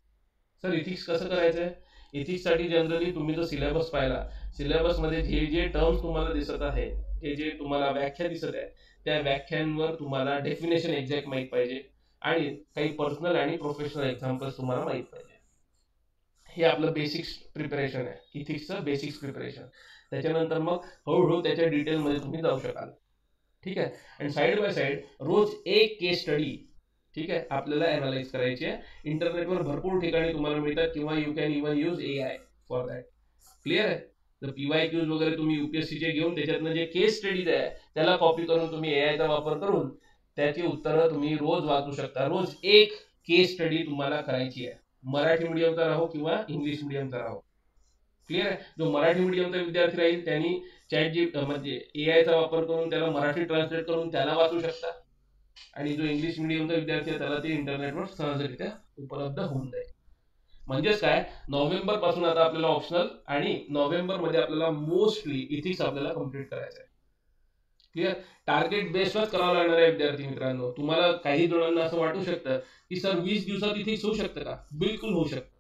Speaker 1: सर इथिक्स कसं करायचं आहे, इथिक्ससाठी जनरली तुम्ही जर सिलेबस पाहिला, सिलेबसमध्ये जे जे टर्म्स तुम्हाला दिसत आहे, जे जे तुम्हाला व्याख्या दिसत आहे, त्या व्याख्यांवर तुम्हाला डेफिनेशन एक्झॅक्ट माहीत पाहिजे आणि काही पर्सनल आणि प्रोफेशनल एक्झाम्पल्स तुम्हाला माहीत पाहिजे. हे आपलं बेसिक्स प्रिपरेशन आहे, इथिक्सचं बेसिक्स प्रिपरेशन. त्याच्यानंतर मग हळूहळू त्याच्या डिटेलमध्ये तुम्ही जाऊ शकाल. ठीक आहे, आणि साईड बाय साईड रोज एक केस स्टडी, ठीक आहे, आपल्याला अनालाइज करायची आहे. इंटरनेटवर भरपूर ठिकाणी तुम्हाला मिळतात किंवा you can even use AI for that. Clear आहे, तर PYQs वगैरे तुम्ही UPSCचे घेऊन त्याच्यातनं जे केस स्टडीज आहे त्याला कॉपी करून तुम्ही AIचा वापर करून त्याची उत्तरं तुम्ही रोज वाचू शकता. रोज एक केस स्टडी तुम्हाला करायची आहे, मराठी मीडियमचा राहो किंवा इंग्लिश मीडियमचा राहो. क्लिअर आहे, जो मराठी मीडियमचा विद्यार्थी राहील त्यांनी म्हणजे AIचा वापर करून त्याला मराठी ट्रान्सलेट करून त्याला वाचू शकता, आणि जो इंग्लिश मीडियमचा विद्यार्थी आहे त्याला ते इंटरनेटवर सहजरित्या उपलब्ध होऊन जाईल. म्हणजेच काय, नोव्हेंबर पासून आता आपल्याला ऑप्शनल आणि नोव्हेंबर मध्ये आपल्याला मोस्टली इथिक्स आपल्याला कम्प्लीट करायचं आहे. क्लिअर. टार्गेट बेस्डच करावं लागणार आहे विद्यार्थी मित्रांनो. तुम्हाला काही जणांना असं वाटू शकतं की सर 20 दिवसात इथिक्स होऊ शकतं का? बिलकुल होऊ शकतं.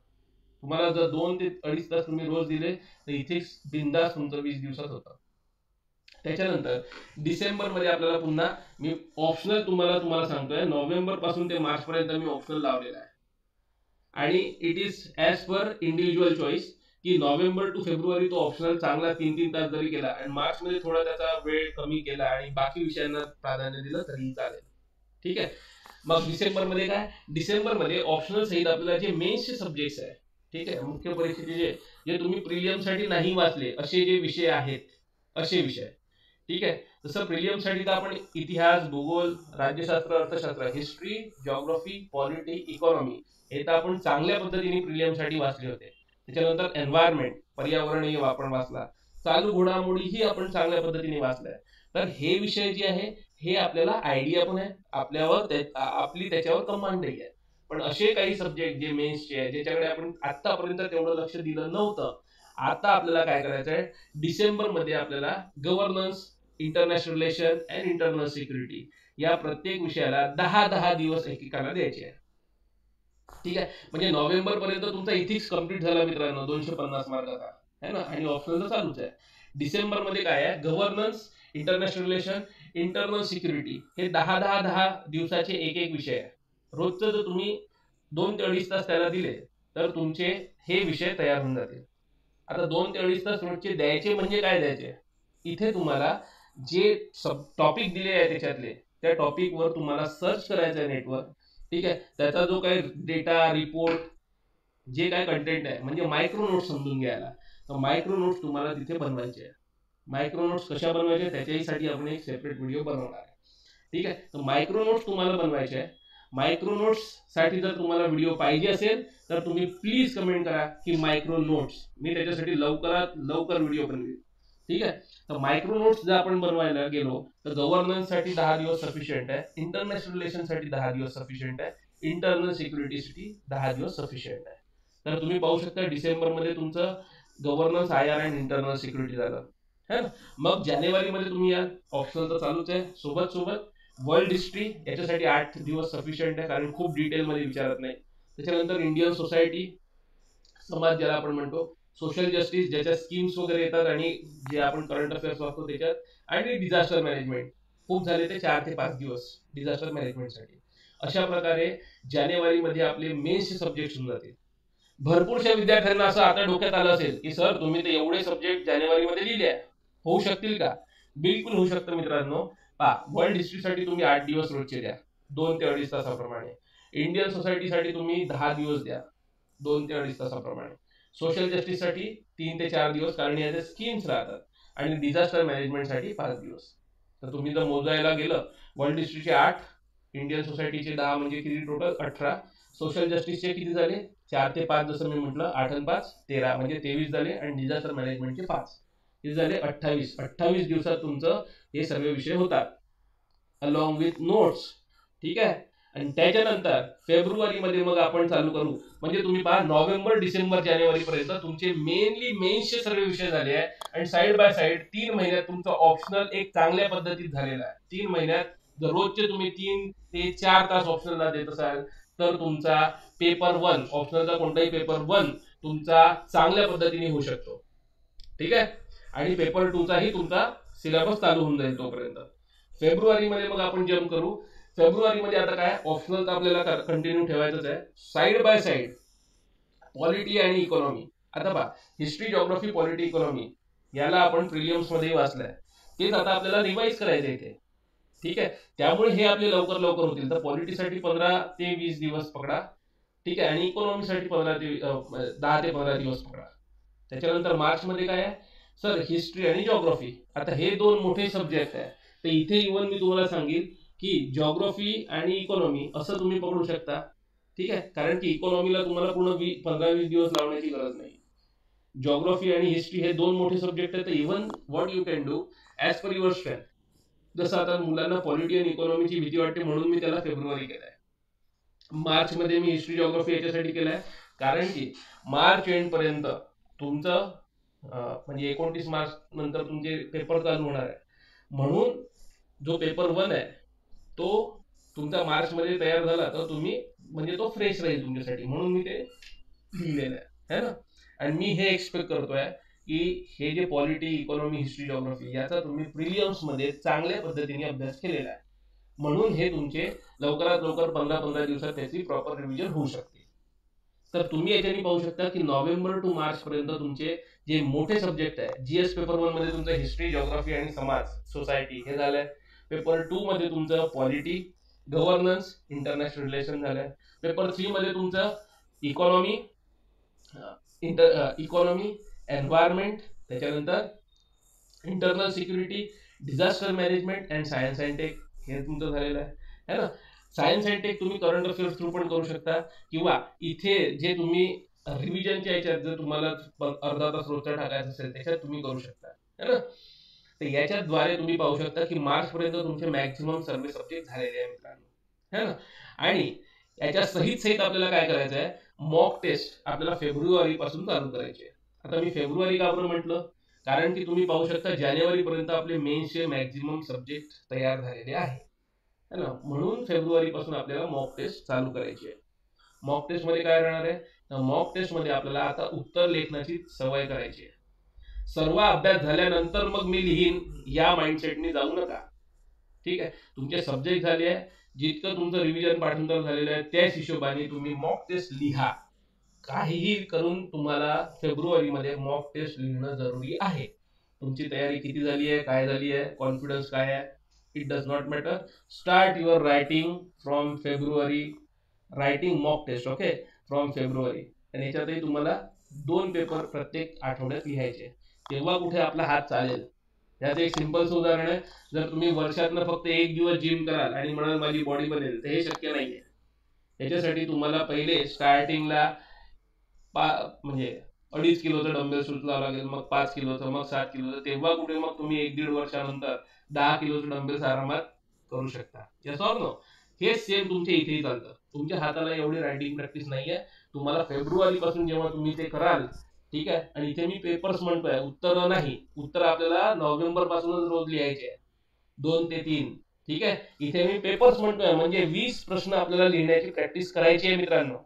Speaker 1: तुम्हाला जर 2 ते 2.5 तास तुम्ही रोज दिले तर इथिक्स बिंदास तुमचं 20 दिवसात होतं. त्याच्यानंतर डिसेंबर मध्ये आपल्याला पुन्हा मी ऑप्शनल तुम्हाला सांगतोय, नोव्हेंबर पासून ते मार्च पर्यंत मी ऑप्शनल लावलेला आहे. आणि it is as per individual choice की नोव्हेंबर टू फेब्रुवारी तो ऑप्शनल चांगला 3-3 तास जरी केला आणि मार्च मध्ये थोडा त्याचा वेळ कमी केला आणि बाकी विषयांना प्राधान्य दिलं तरीही चालेल. ठीक आहे. मग डिसेंबर मध्ये काय, डिसेंबर मध्ये ऑप्शनल सहित आपल्याला जे मेन्सचे सब्जेक्ट्स आहे, ठीक आहे, मुख्य परीक्षेचे जे तुम्ही प्रिलियम साठी नाही वाचले असे जे विषय आहेत, असे विषय, ठीक आहे. जसं प्रिलियम साठी तर आपण इतिहास, भूगोल, राज्यशास्त्र, अर्थशास्त्र, हिस्ट्री, जिओग्राफी, पॉलिटी, इकॉनॉमी हे तर आपण चांगल्या पद्धतीने प्रिलियम साठी वाचले होते. त्याच्यानंतर एन्व्हायरमेंट, पर्यावरणीय आपण वाचला, चालू घडामोडीही आपण चांगल्या पद्धतीने वाचल्या. तर हे विषय जे आहे हे आपल्याला आयडिया पण आहे, आपली त्याच्यावर कमांडही आहे. पण असे काही सब्जेक्ट जे मेन्सचे आहे, ज्याच्याकडे आपण आतापर्यंत तेवढं लक्ष दिलं नव्हतं, आता आपल्याला काय करायचं आहे, डिसेंबर मध्ये आपल्याला governance, international relation and internal security या प्रत्येक विषयाला 10-10 दिवस एकेकाला द्यायचे आहे. ठीक आहे. म्हणजे नोव्हेंबर पर्यंत तुमचा इथिक्स कम्प्लीट झाला मित्रांनो, 250 मार्काचा आहे ना, आणि ऑप्शनल चालूच आहे. डिसेंबर मध्ये काय आहे, governance, international relation, internal security हे 10-10 दिवसाचे एक एक विषय आहे. रोजचं जर तुम्ही 2 ते 2.5 तास त्याला दिले तर तुमचे हे विषय तयार होऊन जातील. आता 2 ते 2.5 तास रोजचे द्यायचे म्हणजे काय द्यायचे, इथे तुम्हाला जे सब टॉपिक दिले आहे त्याच्यातले त्या टॉपिकवर तुम्हाला सर्च करायचं आहे नेटवर. ठीक आहे. त्याचा जो काही डेटा, रिपोर्ट, जे काय कंटेंट आहे, म्हणजे मायक्रो नोट्स समजून घ्यायला, तर मायक्रो नोट्स तुम्हाला तिथे बनवायचे आहे. मायक्रो नोट्स कशा बनवायचे त्याच्यासाठी आपण एक सेपरेट व्हिडिओ बनवणार आहे. ठीक आहे. तर मायक्रो नोट्स तुम्हाला बनवायचे आहे. मायक्रो नोट्स साठी जर तुम्हाला व्हिडिओ पाहिजे असेल तर तुम्ही प्लीज कमेंट करा की मायक्रो नोट्स, मी त्याच्यासाठी लवकरात लवकर व्हिडिओ बनवेल. ठीक आहे. तर मायक्रो नोट्स जर आपण बनवायला गेलो तर गव्हर्नन्स साठी 10 दिवस सफिशियंट आहे, इंटरनॅशनल रिलेशन साठी 10 दिवस सफिशियंट आहे, इंटरनल सिक्युरिटीसाठी 10 दिवस सफिशियंट आहे. तर तुम्ही पाहू शकता डिसेंबर मध्ये तुमचं governance, IR and internal security झालं है ना. मग जानेवारीमध्ये तुम्ही या, ऑप्शनल तर चालूच आहे, सोबत सोबत वर्ल्ड हिस्ट्री याच्यासाठी 8 दिवस सफिशियंट आहे, कारण खूप डिटेलमध्ये विचारत नाही. त्याच्यानंतर इंडियन सोसायटी, समाज ज्याला आपण म्हणतो, सोशल जस्टिस ज्याच्या स्कीम्स वगैरे येतात आणि जे आपण करंट अफेअर्स वाचतो त्याच्यात, आणि डिझास्टर मॅनेजमेंट खूप झाले ते 4 ते 5 दिवस डिझास्टर मॅनेजमेंटसाठी. अशा प्रकारे जानेवारीमध्ये आपले मेन्सचे सब्जेक्ट होऊन जातील. भरपूरशा विद्यार्थ्यांना असं आता डोक्यात आलं असेल की सर तुम्ही तर एवढे सब्जेक्ट जानेवारीमध्ये लिहिले आहे, होऊ शकतील का? बिलकुल होऊ शकतं मित्रांनो. पहा, वर्ल्ड हिस्ट्रीसाठी तुम्ही 8 दिवस रोजचे द्या 2 ते 2.5 तासाप्रमाणे. इंडियन सोसायटीसाठी तुम्ही 10 दिवस द्या 2 ते 2.5 तासाप्रमाणे. सोशल जस्टिससाठी 3 ते 4 दिवस, कारण याचे स्कीम्स राहतात. आणि डिझास्टर मॅनेजमेंटसाठी 5 दिवस. तर तुम्ही जर मोजायला गेलं, वर्ल्ड हिस्ट्रीचे 8, इंडियन सोसायटीचे 10, म्हणजे किती टोटल 18. सोशल जस्टिसचे किती झाले, 4 ते 5, जसं मी म्हटलं, 8 आणि 5 13, म्हणजे 23 झाले. आणि डिझास्टर मॅनेजमेंटचे 5, हे झाले 28. 28 दिवसात तुमचं हे सर्व विषय होतात अलॉंग विथ नोट्स. ठीक आहे. आणि त्याच्यानंतर फेब्रुवारीमध्ये मग आपण चालू करू. म्हणजे तुम्ही पहा, नोव्हेंबर, डिसेंबर, जानेवारी पर्यंत तुमचे मेनली मेन्सचे सर्व विषय झाले आहे. आणि साइड बाय साइड 3 महिन्यात तुमचं ऑप्शनल एक चांगल्या पद्धतीत झालेलं आहे. 3 महिन्यात जर रोजचे तुम्ही 3 ते 4 तास ऑप्शनलला देत असाल तर तुमचा पेपर 1, ऑप्शनलचा कोणताही पेपर 1 तुमचा चांगल्या पद्धतीने होऊ शकतो. ठीक आहे. आणि पेपर 2 चाही तुमचा सिलेबस चालू होऊन जाईल तोपर्यंत. फेब्रुवारीमध्ये मग आपण जम्प करू. फेब्रुवारीमध्ये आता काय, ऑप्शनल तर आपल्याला कंटिन्यू ठेवायचंच आहे. साइड बाय साइड पॉलिटी आणि इकॉनॉमी. आता पहा, हिस्ट्री, जिओग्राफी, पॉलिटी, इकॉनॉमी याला आपण प्रिलियम्स मध्ये वाचलंय, तेच आता आपल्याला रिवाइज करायचं इथे. ठीक आहे. त्यामुळे हे आपले लवकर लवकर होतील. तर पॉलिटीसाठी 15 ते 20 दिवस पकडा. ठीक आहे. आणि इकॉनॉमीसाठी 10 ते 15 दिवस पकडा. त्याच्यानंतर मार्चमध्ये काय आहे, सर हिस्ट्री आणि जिओग्राफी. आता हे 2 मोठे सब्जेक्ट आहे. तर इथे इव्हन मी तुम्हाला सांगेल की जिओग्राफी आणि इकॉनॉमी असं तुम्ही पकडू शकता. ठीक आहे. कारण की इकॉनॉमीला तुम्हाला पूर्ण 15-20 दिवस लावण्याची गरज नाही. जिओग्राफी आणि हिस्ट्री हे 2 मोठे सब्जेक्ट आहेत. तर even what you can do as per your strength. जसं आता मुलांना पॉलिटी आणि इकॉनॉमीची भीती वाटते म्हणून मी त्याला फेब्रुवारी केलाय. मार्चमध्ये मी हिस्ट्री, जिओग्राफी याच्यासाठी केलाय कारण की मार्च एंड पर्यंत तुमचं म्हणजे 29 मार्च नंतर तुमचे पेपर चालू होणार आहे. म्हणून जो पेपर 1 आहे तो तुमचा मार्च मध्ये तयार झाला तर तुम्ही म्हणजे तो फ्रेश राहील तुमच्यासाठी, म्हणून मी ते लिहिलेलं आहे ना. आणि मी हे एक्सपेक्ट करतोय की हे जे पॉलिटी, इकॉनॉमी, हिस्ट्री, जॉग्राफी याचा तुम्ही प्रिलियम्स मध्ये चांगल्या पद्धतीने अभ्यास केलेला आहे, म्हणून हे तुमचे लवकरात लवकर 15-15 दिवसात त्याची प्रॉपर रिव्हिजन होऊ शकते. तर तुम्ही याच्याने पाहू शकता की नोव्हेंबर टू मार्च पर्यंत तुमचे जे मोठे सब्जेक्ट आहे, जीएस पेपर 1 मध्ये तुमचं हिस्ट्री, जॉग्राफी आणि समाज, सोसायटी हे झालंय. पेपर 2 मध्ये तुमचं पॉलिटी, गव्हर्नन्स, इंटरनॅशनल रिलेशन झालंय. पेपर 3 मध्ये तुमचं इकॉनॉमी, इकॉनॉमी, एन्व्हायरमेंट, त्याच्यानंतर internal security, disaster management and science and tech हे तुमचं झालेलं आहे ना. सायन्स अँड टेक तुम्ही करंट अफेअर्स थ्रू पण करू शकता, किंवा इथे जे तुम्ही रिव्हिजनच्या याच्यात जर तुम्हाला अर्धा तास रोजचा टाकायचा असेल त्याच्यात तुम्ही करू शकता, है ना. तर याच्याद्वारे तुम्ही पाहू शकता की मार्च पर्यंत तुमचे मॅक्झिमम सर्वे सब्जेक्ट झालेले आहे मित्रांनो, है ना. आणि याच्या सहित सहित आपल्याला काय करायचं आहे, मॉक टेस्ट आपल्याला फेब्रुवारी पासून चालू करायचे. आता मी फेब्रुवारी का बरं म्हटलं, कारण की तुम्ही पाहू शकता जानेवारी पर्यंत आपले मेन्सचे मॅक्झिमम सब्जेक्ट तयार झालेले आहे, है ना. म्हणून फेब्रुवारी पासून आपल्याला मॉक टेस्ट चालू करायची आहे. मॉक टेस्ट मध्ये काय राहणार आहे, तर मॉक टेस्ट मध्ये आपल्याला आता उत्तर लेखनाची सवय करायची आहे. सर्व अभ्यास झाल्यानंतर मग मी लिहीन या माइंडसेटने जाऊ नका, ठीक आहे. तुमचे सब्जेक्ट झाले आहे, जितकं तुमचं रिव्हिजन पाठांतर झालेलं आहे त्याच हिशोबाने तुम्ही मॉक टेस्ट लिहा. काहीही करून तुम्हाला फेब्रुवारीमध्ये मॉक टेस्ट लिहिणं जरुरी आहे. तुमची तयारी किती झाली आहे, काय झाली आहे, कॉन्फिडन्स काय आहे, it does not matter. Start your writing from February, writing mock test, okay, from February. आणि याच्यातही तुम्हाला 2 पेपर प्रत्येक आठवड्यात लिहायचे, तेव्हा कुठे आपला हात चालेल. याचं एक सिंपलचं उदाहरण आहे, जर तुम्ही वर्षातनं फक्त 1 दिवस जिम कराल आणि म्हणाल माझी बॉडी बनेल, तर हे शक्य नाहीये. याच्यासाठी तुम्हाला पहिले स्टार्टिंगला म्हणजे 2.5 किलोचं डंबेल्स उचलावं लागेल, मग 5 किलोचं, मग 7 किलोचं, तेव्हा कुठे मग तुम्ही 1-1.5 वर्षानंतर 10 किलोचं डंबेल्स आरामात करू शकता. Yes or no. हे सेम तुमच्या इथेही चालतं. तुमच्या हाताला एवढी रायटिंग प्रॅक्टिस नाहीये, तुम्हाला फेब्रुवारी पासून जेव्हा तुम्ही ते कराल, ठीक आहे. आणि इथे मी पेपर्स म्हणतोय, उत्तर नाही. उत्तर आपल्याला नोव्हेंबर पासूनच रोज लिहायचे 2 ते 3, ठीक आहे. इथे मी पेपर्स म्हणतोय म्हणजे 20 प्रश्न आपल्याला लिहिण्याची प्रॅक्टिस करायची आहे मित्रांनो,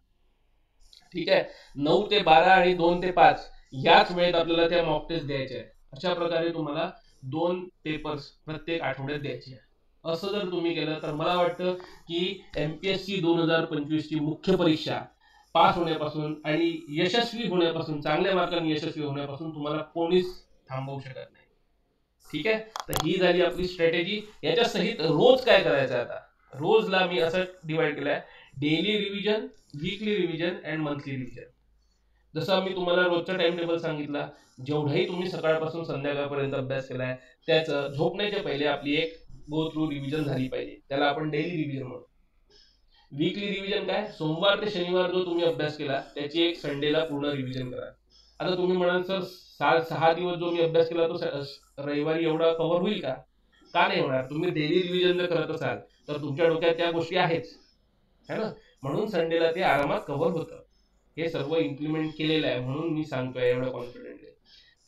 Speaker 1: ठीक आहे. 9 ते 12 आणि 2 ते 5 याच वेळेत आपल्याला त्या मॉक टेस्ट द्यायच्या आहे. अशा प्रकारे तुम्हाला 2 पेपर्स प्रत्येक आठवड्यात द्यायचे आहे. असं जर तुम्ही केलं तर मला वाटतं की एमपीएससी 2025 ची मुख्य परीक्षा पास होण्यापासून आणि यशस्वी होण्यापासून, चांगल्या मार्कांनी यशस्वी होण्यापासून तुम्हाला कोणीच थांबवू शकत नाही, ठीक आहे. तर ही झाली आपली स्ट्रॅटेजी. याच्या सहित रोज काय करायचं आहे, आता रोजला मी असं डिवाइड केलंय, daily revision, weekly revision and monthly revision. जसं मी तुम्हाला रोजचा टाइम टेबल सांगितला, जेवढाही तुम्ही सकाळपासून संध्याकाळपर्यंत अभ्यास केलाय त्याचं झोपण्याच्या पहिले आपली एक गो थ्रू रिव्हिजन झाली पाहिजे, त्याला आपण डेली रिव्हिजन म्हणतो. वीकली रिव्हिजन काय, सोमवार ते शनिवार जो तुम्ही अभ्यास केला त्याची एक संडेला पूर्ण रिव्हिजन करा. आता तुम्ही म्हणाल सर 6 दिवस जो मी अभ्यास केला तो रविवारी एवढा कव्हर होईल का नाही होणार. तुम्ही डेली रिव्हिजन जर करत असाल तर तुमच्या डोक्यात त्या गोष्टी आहेच, है ना. म्हणून संडेला ते आरामात कव्हर होतं. हे सर्व इम्प्लिमेंट केलेलं आहे म्हणून मी सांगतोय एवढं कॉन्फिडेंटली.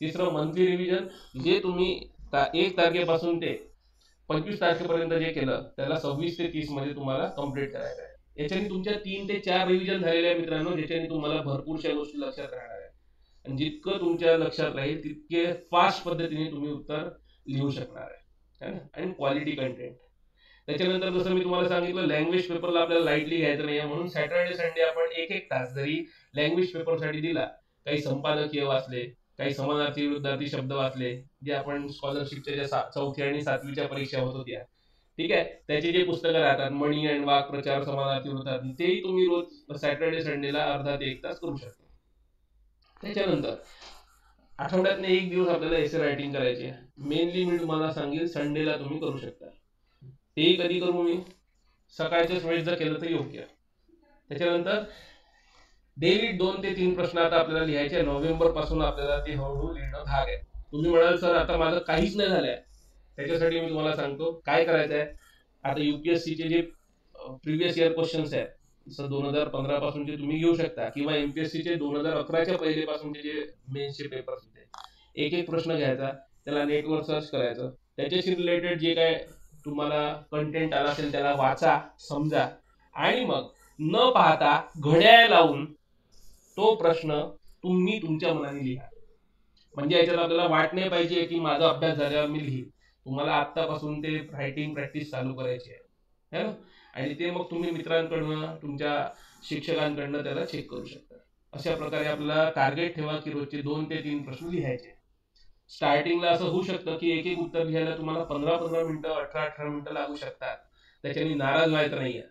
Speaker 1: तिसरं मंथली रिव्हिजन, जे तुम्ही 1 तारखेपासून ते 25 तारखेपर्यंत जे केलं त्याला 26 ते 30 मध्ये तुम्हाला कम्प्लीट करायचं आहे. याच्याने तुमच्या 3 ते 4 रिव्हिजन झालेले आहे मित्रांनो, ज्याच्याने तुम्हाला भरपूरशा गोष्टी लक्षात राहणार आहे. आणि जितकं तुमच्या लक्षात राहील तितके फास्ट पद्धतीने तुम्ही उत्तर लिहू शकणार आहे, आणि क्वालिटी कंटेंट. त्याच्यानंतर जसं मी तुम्हाला सांगितलं, लँग्वेज पेपरला आपल्याला लाईटली घ्यायचं नाही, म्हणून सॅटर्डे संडे आपण 1-1 तास जरी लँग्वेज पेपरसाठी दिला, काही संपादकीय वाचले, काही समानार्थी विरुद्धार्थी शब्द वाचले, जे आपण स्कॉलरशिपच्या ज्या 4थी आणि 7वीच्या परीक्षा होत होत्या, ठीक आहे, त्याचे जे पुस्तकं राहतात, मणी अँड वाक प्रचार, समानार्थी विरुद्धार्थी, तेही तुम्ही रोज सॅटर्डे संडेला अर्धा ते 1 तास करू शकता. त्याच्यानंतर आठवड्यातनं 1 दिवस आपल्याला एसे रायटिंग करायची आहे. मेनली मी तुम्हाला सांगेल संडेला तुम्ही करू शकता. तेही कधी करू मी, सकाळच्याच वेळेस जर केलं तर योग्य. त्याच्यानंतर डेली 2 ते 3 प्रश्न आता आपल्याला लिहायचे. नोव्हेंबर पासून आपल्याला ते हळूहळू लिहिणं भाग आहे. तुम्ही म्हणाल सर आता माझं काहीच नाही झालंय, त्याच्यासाठी मी तुम्हाला सांगतो काय करायचं आहे. आता युपीएससीचे जे प्रिव्हियस इयर क्वेश्चन्स आहेत, 2015 पासूनचे तुम्ही घेऊ शकता, किंवा एमपीएससीचे 2011च्या पहिले पासूनचे जे मेन्सचे पेपर्स होते, एक एक प्रश्न घ्यायचा, त्याला नेटवर सर्च करायचं, त्याच्याशी रिलेटेड जे काय तुम्हाला कंटेंट आला असेल त्याला वाचा, समजा, आणि मग न पाहता घड्याळ लावून तो प्रश्न तुम्ही तुमच्या मनाने लिहा. म्हणजे याच्यात आपल्याला वाट नाही पाहिजे की माझा अभ्यास झाल्यावर मी लिहीन. तुम्हाला आत्तापासून ते रायटिंग प्रॅक्टिस चालू करायची आहे ना, आणि ते मग तुम्ही मित्रांकडनं, तुमच्या शिक्षकांकडनं त्याला चेक करू शकता. अशा प्रकारे आपल्याला टार्गेट ठेवा की रोजचे 2 ते 3 प्रश्न लिहायचे. स्टार्टिंगला असं होऊ शकतं की एक एक उत्तर लिहायला तुम्हाला 15-15 मिनिटं, 18-18 मिनिटं लागू शकतात. त्याच्याने नाराज व्हायचं नाहीये.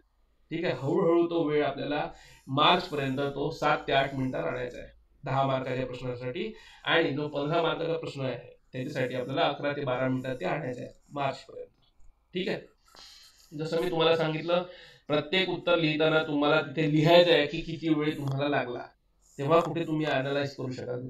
Speaker 1: ठीक आहे, हळूहळू तो वेळ आपल्याला मार्च पर्यंत तो 7 ते 8 मिनिटात आणायचा आहे 10 मार्काच्या प्रश्नासाठी, आणि जो 15 मार्काचा प्रश्न आहे त्याच्यासाठी आपल्याला 11 ते 12 मिनिटात ते आणायचं आहे मार्च पर्यंत. ठीक आहे, जसं मी तुम्हाला सांगितलं, प्रत्येक उत्तर लिहिताना तुम्हाला तिथे लिहायचं आहे की किती वेळ तुम्हाला लागला, तेव्हा कुठे तुम्ही अनालाइज करू शकाल.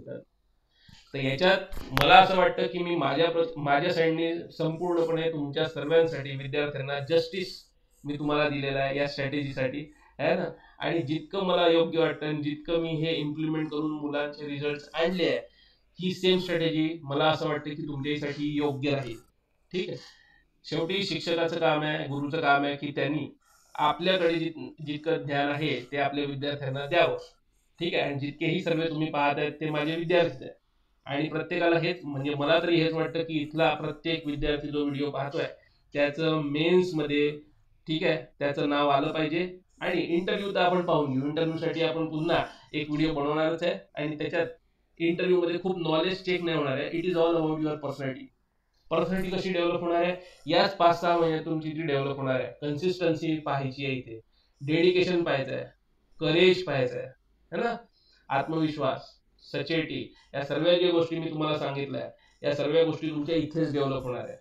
Speaker 1: तर याच्यात मला असं वाटतं की मी माझ्या साईडने संपूर्णपणे तुमच्या सर्वांसाठी, विद्यार्थ्यांना जस्टिस मी तुम्हाला दिलेला आहे या स्ट्रॅटेजीसाठी, आहे ना. आणि जितकं मला योग्य वाटतं, जितकं मी हे इम्प्लिमेंट करून मुलांचे रिझल्ट आणले आहे, ही सेम स्ट्रॅटेजी मला असं वाटतं की तुमच्यासाठी योग्य राहील. ठीक आहे, शेवटी शिक्षकाचं काम आहे, गुरुचं काम आहे की त्यांनी आपल्याकडे जितकं ज्ञान आहे ते आपल्या विद्यार्थ्यांना द्यावं. ठीक आहे, आणि जितकेही सर्वे तुम्ही पाहत आहेत ते माझे विद्यार्थी आहेत, आणि प्रत्येकाला हेच, म्हणजे मला तरी हेच वाटतं की इथला प्रत्येक विद्यार्थी जो व्हिडिओ पाहतोय त्याचं मेन्समध्ये, ठीक आहे, त्याचं नाव आलं पाहिजे. आणि इंटरव्ह्यू तर आपण पाहून घेऊ, इंटरव्ह्यूसाठी आपण पुन्हा एक व्हिडिओ बनवणारच आहे, आणि त्याच्यात इंटरव्ह्यूमध्ये खूप नॉलेज चेक नाही होणार आहे. It is all about your personality कशी डेव्हलप होणार आहे, याच 5-6 महिन्यात तुमची ती डेव्हलप होणार आहे. कन्सिस्टन्सी पाहायची आहे इथे, डेडिकेशन पाहायचं आहे, करेज पाहायचं आहे ना, आत्मविश्वास, सचेटी, या सर्व ज्या गोष्टी मी तुम्हाला सांगितल्या, या सर्व गोष्टी तुमच्या इथेच डेव्हलप होणार आहे.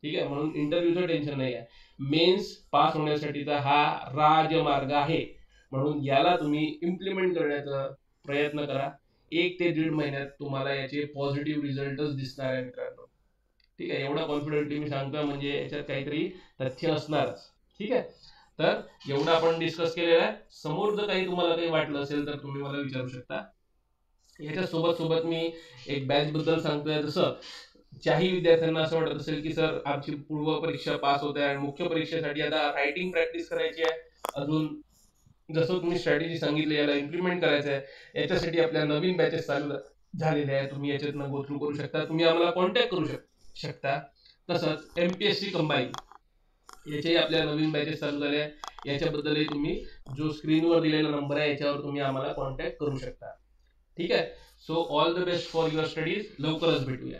Speaker 1: ठीक आहे, म्हणून इंटरव्ह्यूचं टेन्शन नाही आहे. मेन्स पास होण्यासाठीचा हा राजमार्ग आहे, म्हणून याला तुम्ही इम्प्लिमेंट करण्याचा प्रयत्न करा. 1 ते 1.5 महिन्यात तुम्हाला याचे पॉझिटिव्ह रिझल्टच दिसणार आहे मित्रांनो. ठीक आहे, एवढा कॉन्फिडेंटली मी सांगतोय म्हणजे याच्यात काहीतरी तथ्य असणारच. ठीक आहे, तर एवढं आपण डिस्कस केलेलं आहे. समोर जर काही तुम्हाला काही वाटलं असेल तर तुम्ही मला विचारू शकता. याच्या सोबत मी एक बॅच बद्दल सांगतोय. जसं ज्याही विद्यार्थ्यांना असं वाटत असेल की सर आमची पूर्व परीक्षा पास होते आणि मुख्य परीक्षेसाठी आता रायटिंग प्रॅक्टिस करायची आहे, अजून जसं तुम्ही स्ट्रॅटेजी सांगितली याला इम्प्लिमेंट करायचं आहे, याच्यासाठी आपल्या नवीन बॅचेस चालू झालेले आहे, तुम्ही याच्यातनं गो थ्रू करू शकता, तुम्ही आम्हाला कॉन्टॅक्ट करू शकता. तसंच एमपीएससी कंबाईन याच्याही आपल्या नवीन बॅचेस चालू झाले आहे, याच्याबद्दलही तुम्ही जो स्क्रीनवर दिलेला नंबर आहे याच्यावर तुम्ही आम्हाला कॉन्टॅक्ट करू शकता. ठीक आहे, so all the best for your studies. लवकरच भेटूया.